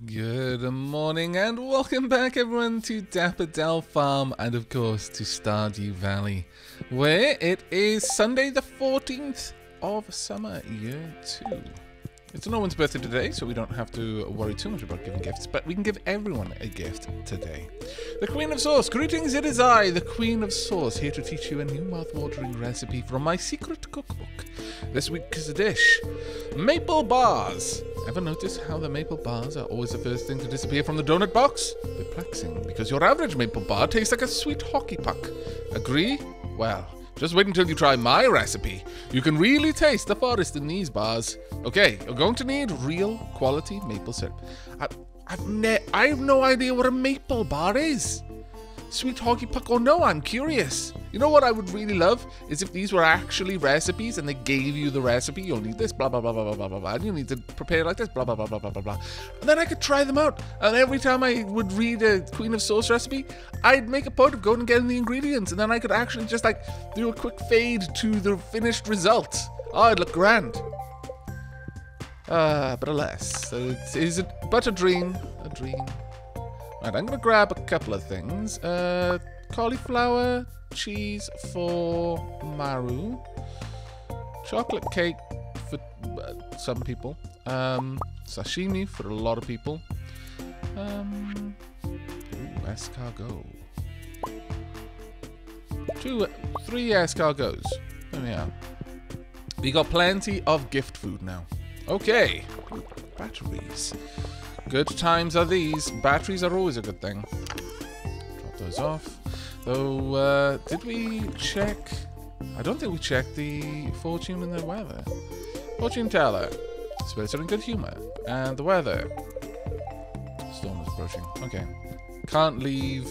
Good morning and welcome back everyone to Dapper Dell Farm and of course to Stardew Valley, where it is Sunday the 14th of summer, year 2. It's no one's birthday today, so we don't have to worry too much about giving gifts, but we can give everyone a gift today. The Queen of Sauce, greetings, it is I, the Queen of Sauce, here to teach you a new mouth-watering recipe from my secret cookbook. This week's dish, maple bars. Ever notice how the maple bars are always the first thing to disappear from the donut box? Perplexing, because your average maple bar tastes like a sweet hockey puck. Agree? Well, just wait until you try my recipe. You can really taste the forest in these bars. Okay, you're going to need real quality maple syrup. I have no idea what a maple bar is. Sweet hockey puck or no, I'm curious. You know what I would really love is if these were actually recipes and they gave you the recipe. You'll need this, blah, blah, blah, blah, blah, blah, blah. And you need to prepare it like this, blah, blah, blah, blah, blah, blah, blah. And then I could try them out. And every time I would read a Queen of Sauce recipe, I'd make a point of going and getting the ingredients. And then I could actually just like do a quick fade to the finished result. Oh, it'd look grand. But alas, it is but a dream. A dream. Right, I'm going to grab a couple of things. Cauliflower, cheese for Maru, chocolate cake for some people, sashimi for a lot of people, ooh, escargot. 3 escargots. There we are. We got plenty of gift food now. Okay, batteries. Good times are these. Batteries are always a good thing. Drop those off. Though, did we check? I don't think we checked the fortune and the weather. Fortune teller. Spirits are in good humor. And the weather. Storm is approaching. Okay. Can't leave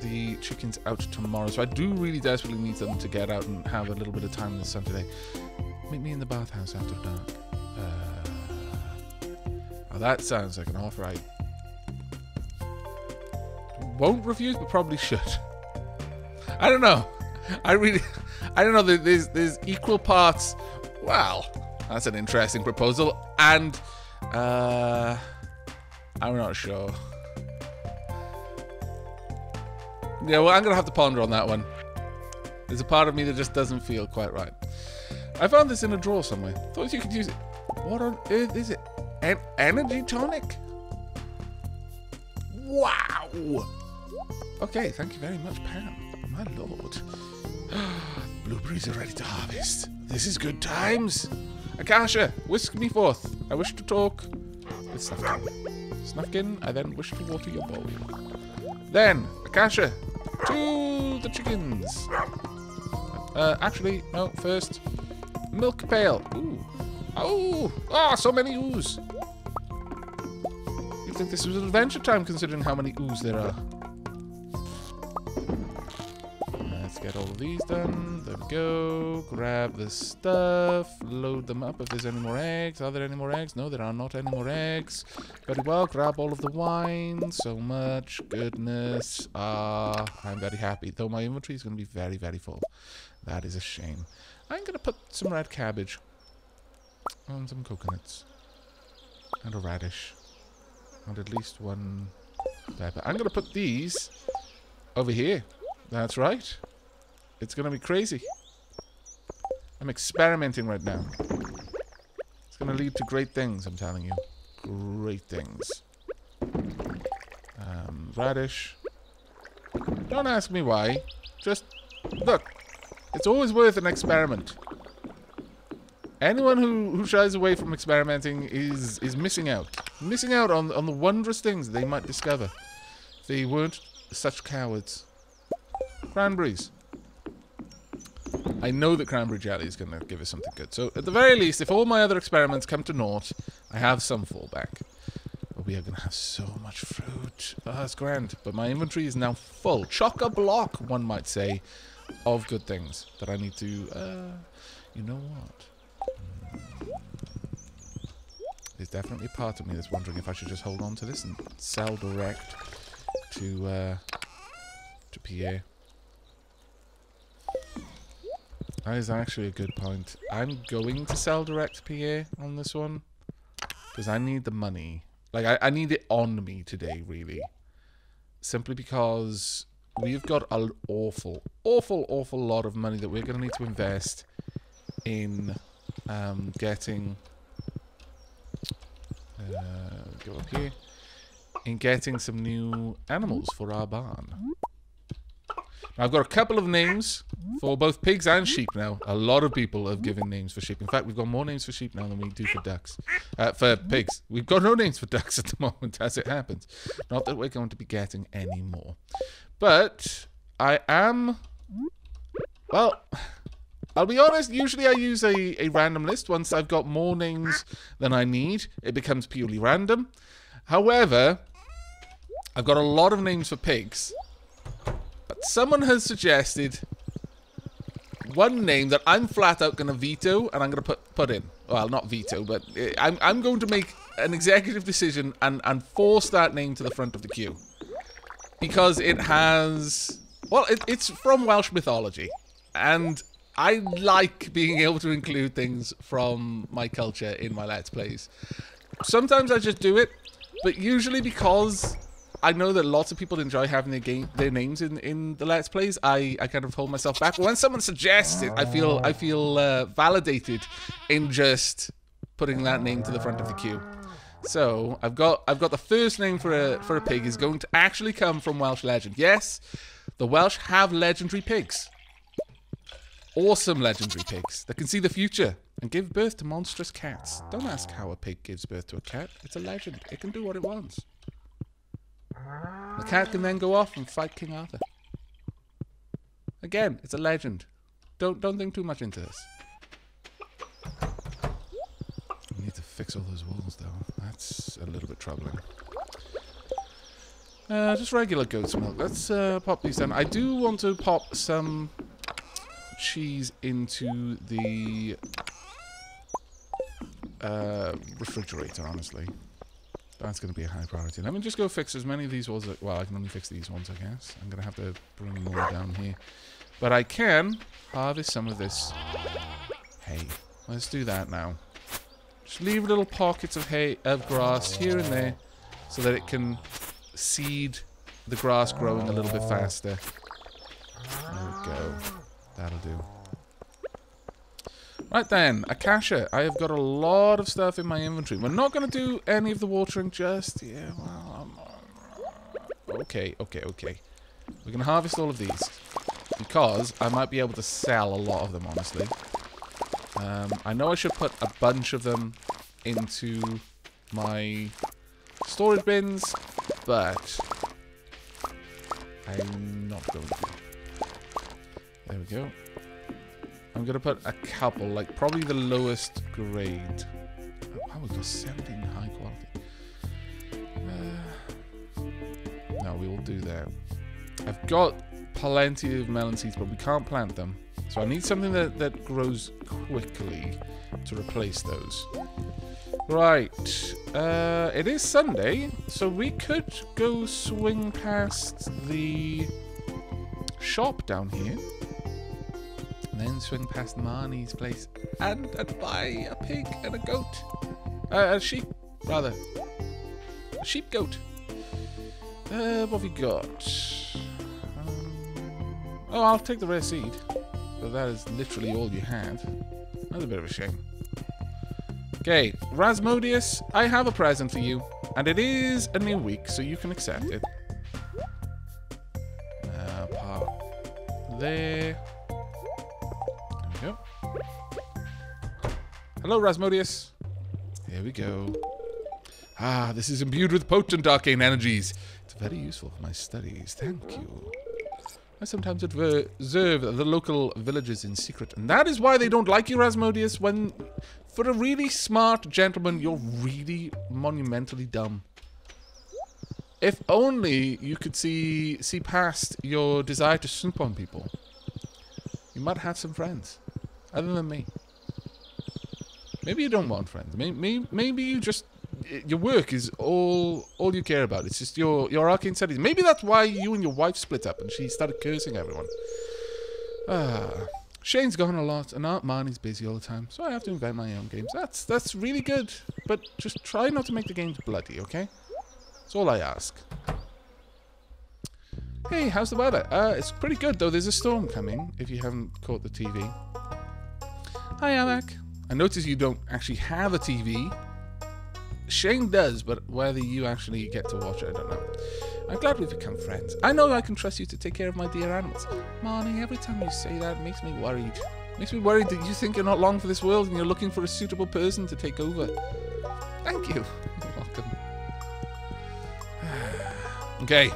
the chickens out tomorrow. So I do really desperately need them to get out and have a little bit of time in the sun today. Meet me in the bathhouse after dark. Oh, that sounds like an offer I won't refuse, but probably should. I don't know. I don't know. There's equal parts. Wow, that's an interesting proposal, and I'm not sure. Yeah, well, I'm gonna have to ponder on that one. There's a part of me that just doesn't feel quite right. I found this in a drawer somewhere. Thought you could use it. What on earth is it? An energy tonic? Wow! Okay, thank you very much, Pam. My lord. Blueberries are ready to harvest. This is good times. Akasha, whisk me forth. I wish to talk with Snufkin. Snufkin, I then wish to water your bowl. Then, Akasha, to the chickens. Actually, no, first, milk pail. Ooh. Oh, so many ooze. You'd think this was adventure time considering how many ooze there are. Let's get all of these done. There we go. Grab the stuff. Load them up if there's any more eggs. Are there any more eggs? No, there are not any more eggs. Very well. Grab all of the wine. So much goodness. I'm very happy. Though my inventory is going to be very, very full. That is a shame. I'm going to put some red cabbage. And some coconuts. And a radish. And at least one pepper. I'm going to put these over here. That's right. It's going to be crazy. I'm experimenting right now. It's going to lead to great things, I'm telling you. Great things. Radish. Don't ask me why. Just look. It's always worth an experiment. Anyone who shies away from experimenting is missing out. Missing out on the wondrous things they might discover. If they weren't such cowards. Cranberries. I know that cranberry jelly is going to give us something good. So, at the very least, if all my other experiments come to naught, I have some fallback. But we are going to have so much fruit. Oh, that's grand. But my inventory is now full. Chock-a-block, one might say, of good things that I need to, you know what? There's definitely a part of me that's wondering if I should just hold on to this and sell direct to Pierre. That is actually a good point. I'm going to sell direct to Pierre on this one because I need the money. Like, I need it on me today, really. Simply because we've got an awful lot of money that we're going to need to invest in getting... go up here. In getting some new animals for our barn. Now, I've got a couple of names for both pigs and sheep now. A lot of people have given names for sheep. In fact, we've got more names for sheep now than we do for ducks. For pigs. We've got no names for ducks at the moment, as it happens. Not that we're going to be getting any more. But I am... Well, I'll be honest. Usually I use a random list. Once I've got more names than I need, it becomes purely random. However, I've got a lot of names for pigs. But someone has suggested one name that I'm flat out going to veto, and I'm going to put in. Well, not veto, but I'm going to make an executive decision and force that name to the front of the queue. Because it has... Well, it's from Welsh mythology. And I like being able to include things from my culture in my Let's Plays. Sometimes I just do it, but usually because... I know that lots of people enjoy having their names in the Let's Plays. I kind of hold myself back. But when someone suggests it, I feel validated in just putting that name to the front of the queue. So I've got the first name for a pig is going to actually come from Welsh legend. Yes, the Welsh have legendary pigs. Awesome legendary pigs that can see the future and give birth to monstrous cats. Don't ask how a pig gives birth to a cat. It's a legend. It can do what it wants. The cat can then go off and fight King Arthur. Again, it's a legend. Don't think too much into this. We need to fix all those walls, though. That's a little bit troubling. Just regular goat's milk. Let's pop these down. I do want to pop some cheese into the refrigerator, honestly. That's going to be a high priority. Let me just go fix as many of these walls. Well, I can only fix these ones, I guess. I'm going to have to bring more down here. But I can harvest some of this hay. Let's do that now. Just leave little pockets of hay, of grass here and there, so that it can seed the grass growing a little bit faster. There we go. That'll do. Right then, Akasha. I have got a lot of stuff in my inventory. We're not going to do any of the watering just... Yeah, well... Okay. We're going to harvest all of these. Because I might be able to sell a lot of them, honestly. I know I should put a bunch of them into my storage bins, but I'm not going to. There we go. I'm going to put a couple, like probably the lowest grade. Oh, wow, we've got 17 high quality. No, we will do that. I've got plenty of melon seeds, but we can't plant them. So I need something that grows quickly to replace those. Right. It is Sunday, so we could go swing past the shop down here. And then swing past Marnie's place and buy a pig and a goat. A sheep, rather. A sheep goat. What have we got? Oh, I'll take the rare seed. But that is literally all you have. That's a bit of a shame. Okay, Rasmodius, I have a present for you. And it is a new week, so you can accept it. Park there. There we go. Hello, Rasmodius. Here we go. Ah, this is imbued with potent arcane energies. It's very useful for my studies. Thank you. I sometimes observe the local villagers in secret, and that is why they don't like you, Rasmodius. When, for a really smart gentleman, you're really monumentally dumb. If only you could see past your desire to snoop on people, you might have some friends, other than me. Maybe you don't want friends. Maybe you just... Your work is all you care about. It's just your arcane studies. Maybe that's why you and your wife split up and she started cursing everyone. Shane's gone a lot, and Aunt Marnie's busy all the time, so I have to invent my own games. That's really good, but just try not to make the games bloody, okay? That's all I ask. Hey, how's the weather? It's pretty good, though. There's a storm coming, if you haven't caught the TV. Hi, Aavak. I notice you don't actually have a TV. Shane does, but whether you actually get to watch it, I don't know. I'm glad we've become friends. I know I can trust you to take care of my dear animals. Marnie, every time you say that, it makes me worried. It makes me worried that you think you're not long for this world and you're looking for a suitable person to take over. Thank you. You're welcome. Okay.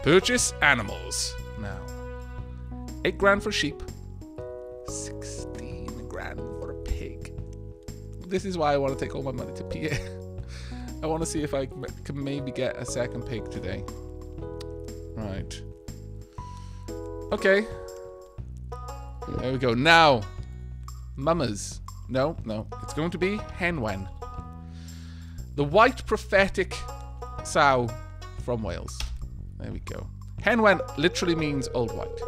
Purchase animals. Now. 8 grand for a sheep. 16 grand for a pig. This is why I want to take all my money to Pierre. I want to see if I can maybe get a second pig today. Right. Okay. There we go. Now. Mamas. No. It's going to be Henwen. The white prophetic sow from Wales. There we go. Henwen literally means old white.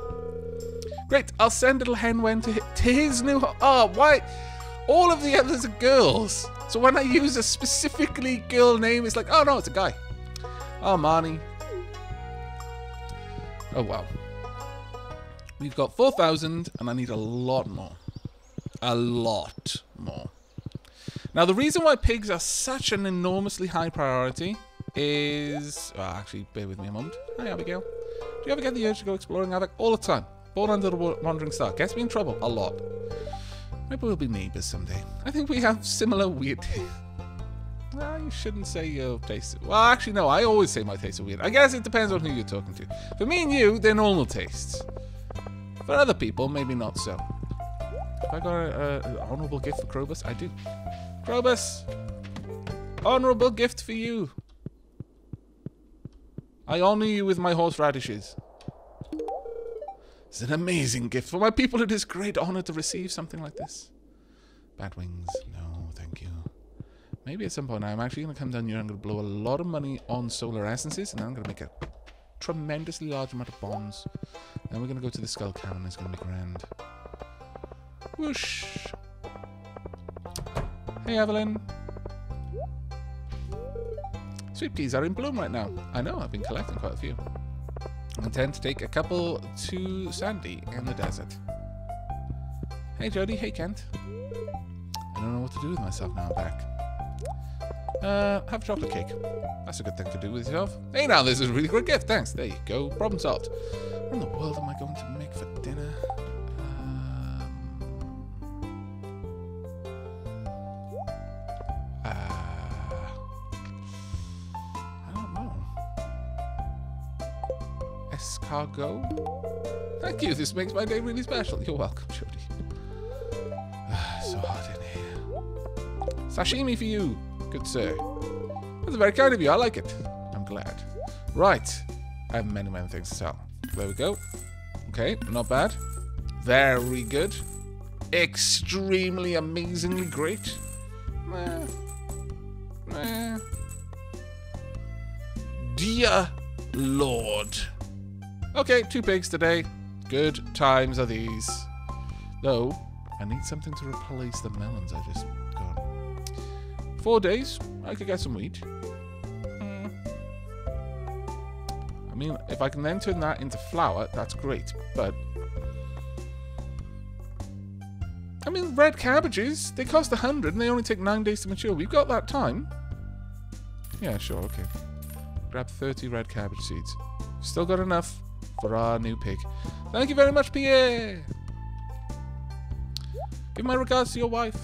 Great. I'll send little Henwen to his new home. Oh, why? All of the others are girls. So when I use a specifically girl name, it's like, oh no, it's a guy. Oh, Marnie. Oh, wow. We've got 4,000, and I need a lot more. A lot more. Now, the reason why pigs are such an enormously high priority is... Oh, actually, bear with me a moment. Hi, Abigail. Do you ever get the urge to go exploring Aavak? All the time. Born under the wandering star. Gets me in trouble. A lot. Maybe we'll be neighbours someday. I think we have similar weird tastes. Well, you shouldn't say your taste. Well, actually, no. I always say my tastes are weird. I guess it depends on who you're talking to. For me and you, they're normal tastes. For other people, maybe not so. Have I got an honourable gift for Krobus? I do. Krobus! Honourable gift for you. I honour you with my horseradishes. It's an amazing gift. For my people, it is great honor to receive something like this. Bad wings. No, thank you. Maybe at some point I'm actually going to come down here and I'm going to blow a lot of money on solar essences, and then I'm going to make a tremendously large amount of bonds. Then we're going to go to the Skull Cavern, and it's going to be grand. Whoosh. Hey, Evelyn. Sweet peas are in bloom right now. I know, I've been collecting quite a few. I intend to take a couple to Sandy in the desert. Hey Jody, hey Kent. I don't know what to do with myself now I'm back. Have a chocolate cake. That's a good thing to do with yourself. Hey now, this is a really great gift, thanks. There you go, problem solved. What in the world am I going to make for dinner? Escargot? Thank you, this makes my day really special. You're welcome, Jody. So hot in here. Sashimi for you, good sir. That's very kind of you, I like it. I'm glad. Right, I have many things to sell. There we go. Okay, not bad. Very good. Extremely, amazingly great. Dear Lord. Okay, 2 pigs today. Good times are these. Though, I need something to replace the melons I just got. 4 days, I could get some wheat. I mean, if I can then turn that into flour, that's great, but... I mean, red cabbages, they cost 100 and they only take 9 days to mature. We've got that time. Yeah, sure, okay. Grab 30 red cabbage seeds. Still got enough for our new pig. Thank you very much, Pierre. Give my regards to your wife.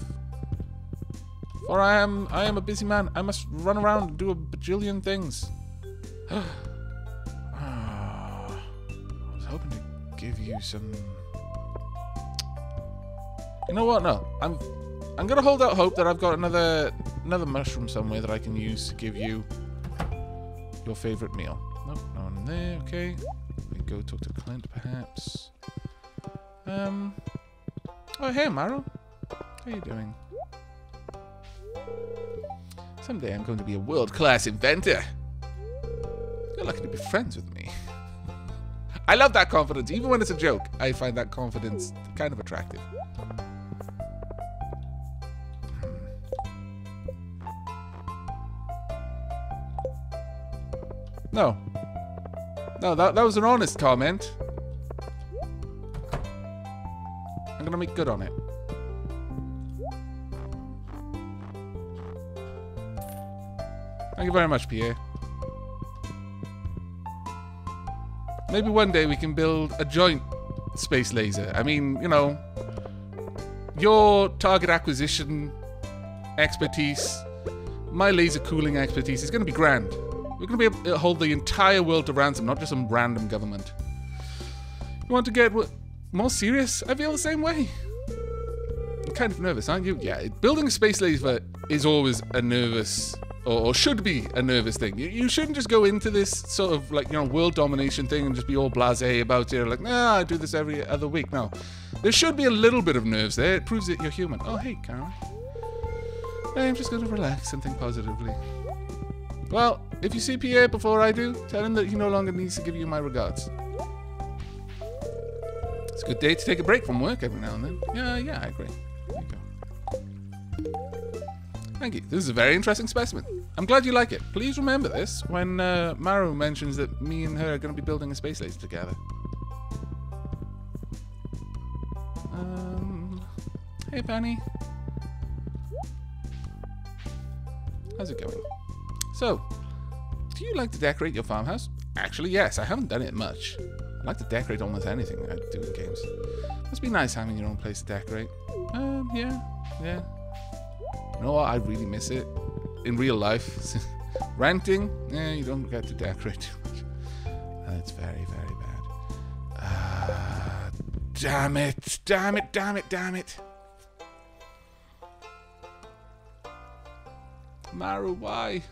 For I am a busy man. I must run around and do a bajillion things. I was hoping to give you some... You know what? No, I'm gonna hold out hope that I've got another mushroom somewhere that I can use to give you your favorite meal. Nope, no one in there. Okay. We go talk to Clint, perhaps. Oh, hey, Maro. How you doing? Someday I'm going to be a world-class inventor. You're lucky to be friends with me. I love that confidence. Even when it's a joke, I find that confidence kind of attractive. No. No, that was an honest comment. I'm gonna make good on it. Thank you very much, Pierre. Maybe one day we can build a joint space laser. I mean, you know, your target acquisition expertise, my laser cooling expertise is going to be grand. We're going to be able to hold the entire world to ransom, not just some random government. You want to get more serious? I feel the same way. You're kind of nervous, aren't you? Yeah, building a space laser is always a nervous... Or should be a nervous thing. You shouldn't just go into this sort of, like, you know, world domination thing and just be all blasé about it. Like, nah, I do this every other week. No. There should be a little bit of nerves there. It proves that you're human. Oh, hey, Karen. I'm just going to relax and think positively. Well, if you see Pierre before I do, tell him that he no longer needs to give you my regards. It's a good day to take a break from work every now and then. Yeah, I agree. There you go. Thank you. This is a very interesting specimen. I'm glad you like it. Please remember this when Maru mentions that me and her are going to be building a space laser together. Hey, Fanny. How's it going? So, do you like to decorate your farmhouse? Actually, yes. I haven't done it much. I like to decorate almost anything I do in games. Must be nice having your own place to decorate. Yeah. You know what? I really miss it. In real life. Renting? You don't get to decorate too much. That's very, very bad. Damn it. Maru, why?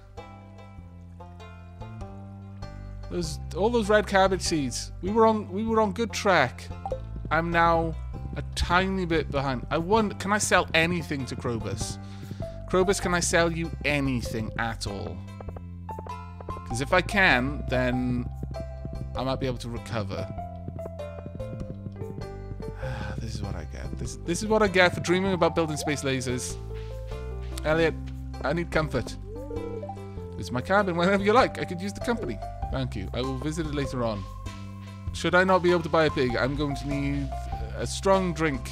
All those red cabbage seeds. We were on good track. I'm now a tiny bit behind. I wonder, can I sell anything to Krobus? Krobus, can I sell you anything at all? Because if I can, then I might be able to recover. This is what I get. This is what I get for dreaming about building space lasers. Elliot, I need comfort. It's my cabin whenever you like. I could use the company. Thank you. I will visit it later on. Should I not be able to buy a pig, I'm going to need a strong drink.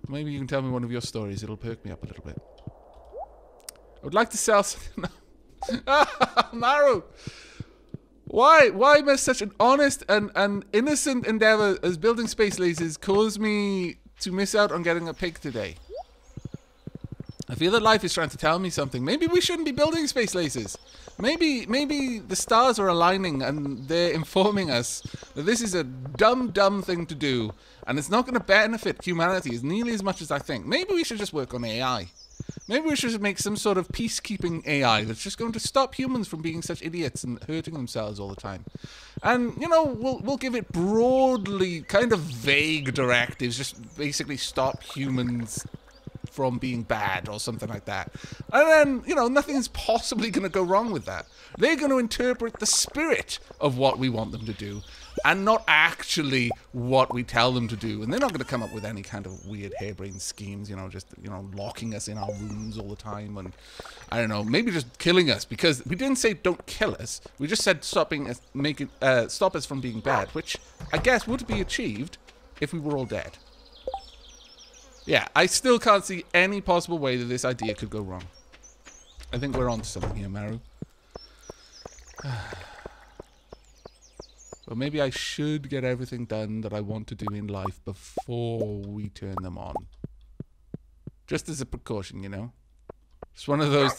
Maybe you can tell me one of your stories. It'll perk me up a little bit. I would like to sell something. Maru! Why must such an honest and innocent endeavor as building space lasers cause me to miss out on getting a pig today? I feel that life is trying to tell me something. Maybe we shouldn't be building space lasers. Maybe the stars are aligning and they're informing us that this is a dumb thing to do, and it's not going to benefit humanity as nearly as much as I think. Maybe we should just work on AI. Maybe we should make some sort of peacekeeping AI that's just going to stop humans from being such idiots and hurting themselves all the time. And, you know, we'll give it broadly kind of vague directives, just basically stop humans from being bad or something like that. And then, you know, nothing's possibly going to go wrong with that. They're going to interpret the spirit of what we want them to do and not actually what we tell them to do. And they're not going to come up with any kind of weird harebrained schemes, you know, just, you know, locking us in our rooms all the time and, I don't know, maybe just killing us, because we didn't say don't kill us. We just said stop us from being bad, which I guess would be achieved if we were all dead. Yeah, I still can't see any possible way that this idea could go wrong. I think we're on to something here, Maru. But maybe I should get everything done that I want to do in life before we turn them on. Just as a precaution, you know? It's one of those,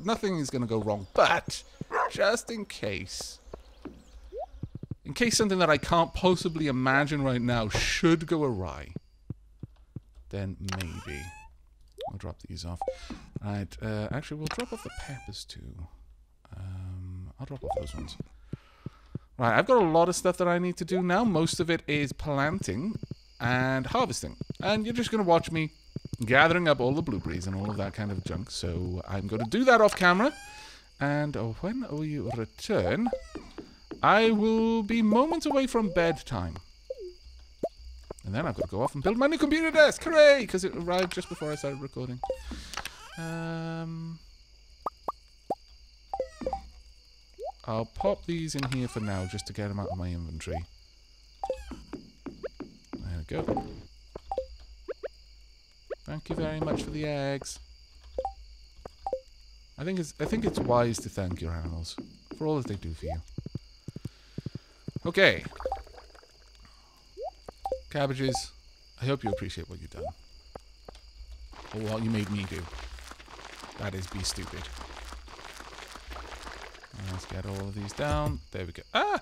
nothing is going to go wrong. But, just in case. In case something that I can't possibly imagine right now should go awry. Then maybe. I'll drop these off. Right, actually we'll drop off the peppers too. I'll drop off those ones. Right, I've got a lot of stuff that I need to do now. Most of it is planting and harvesting. And you're just going to watch me gathering up all the blueberries and all of that kind of junk. So I'm going to do that off camera. And when we return, I will be moments away from bedtime. And then I've got to go off and build my new computer desk. Hooray! Because it arrived just before I started recording. I'll pop these in here for now just to get them out of my inventory. There we go. Thank you very much for the eggs. I think it's wise to thank your animals for all that they do for you. Okay. Cabbages, I hope you appreciate what you've done. Or what you made me do. That is be stupid. Let's get all of these down. There we go. Ah!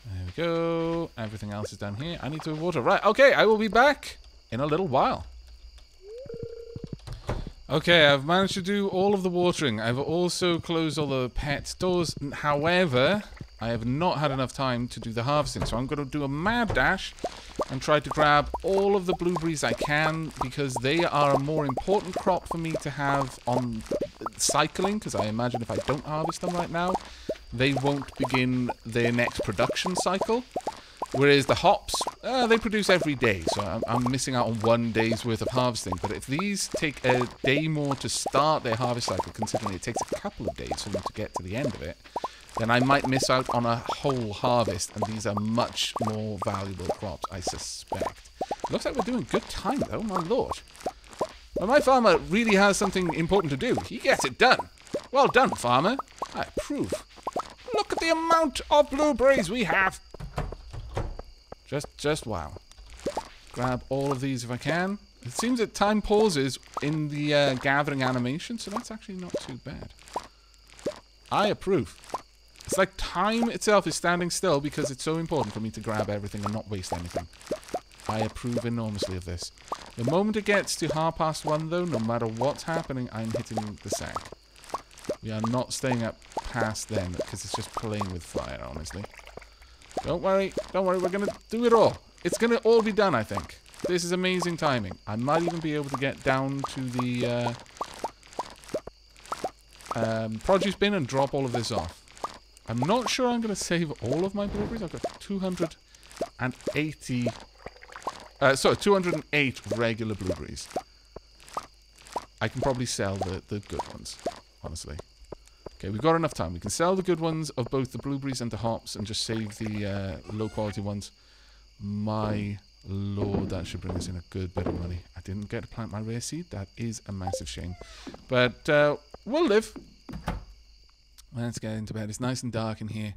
There we go. Everything else is down here. I need to water. Right, okay, I will be back in a little while. Okay, I've managed to do all of the watering. I've also closed all the pet doors. However, I have not had enough time to do the harvesting. So I'm going to do a mad dash and try to grab all of the blueberries I can, because they are a more important crop for me to have on cycling, because I imagine if I don't harvest them right now, they won't begin their next production cycle. Whereas the hops, they produce every day, so I'm missing out on 1 day's worth of harvesting. But if these take a day more to start their harvest cycle, considering it takes a couple of days for them to get to the end of it, then I might miss out on a whole harvest, and these are much more valuable crops, I suspect. Looks like we're doing good time, though, my lord. When my farmer really has something important to do, he gets it done. Well done, farmer. I approve. Look at the amount of blueberries we have. Just wow. Grab all of these if I can. It seems that time pauses in the gathering animation, so that's actually not too bad. I approve. It's like time itself is standing still because it's so important for me to grab everything and not waste anything. I approve enormously of this. The moment it gets to 1:30, though, no matter what's happening, I'm hitting the sack. We are not staying up past then because it's just playing with fire, honestly. Don't worry, we're going to do it all. It's going to all be done, I think. This is amazing timing. I might even be able to get down to the produce bin and drop all of this off. I'm not sure I'm going to save all of my blueberries. I've got 208 regular blueberries. I can probably sell the good ones, honestly. Okay, we've got enough time. We can sell the good ones of both the blueberries and the hops and just save the low-quality ones. My lord, that should bring us in a good bit of money. I didn't get to plant my rare seed. That is a massive shame. But we'll live. Let's get into bed. It's nice and dark in here.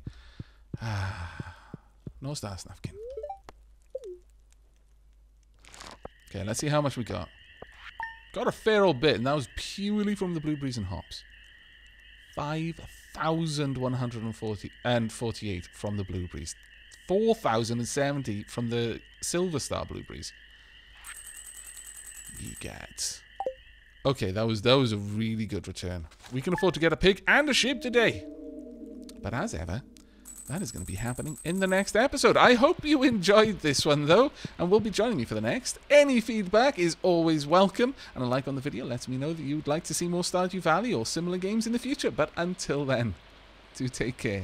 No star snufkin. Okay, let's see how much we got. Got a fair old bit, and that was purely from the blueberries and hops. 5,148 from the blueberries. 4,070 from the silver star blueberries. You get. Okay, that was a really good return. We can afford to get a pig and a sheep today. But as ever, that is going to be happening in the next episode. I hope you enjoyed this one, though, and will be joining me for the next. Any feedback is always welcome, and a like on the video lets me know that you'd like to see more Stardew Valley or similar games in the future. But until then, do take care.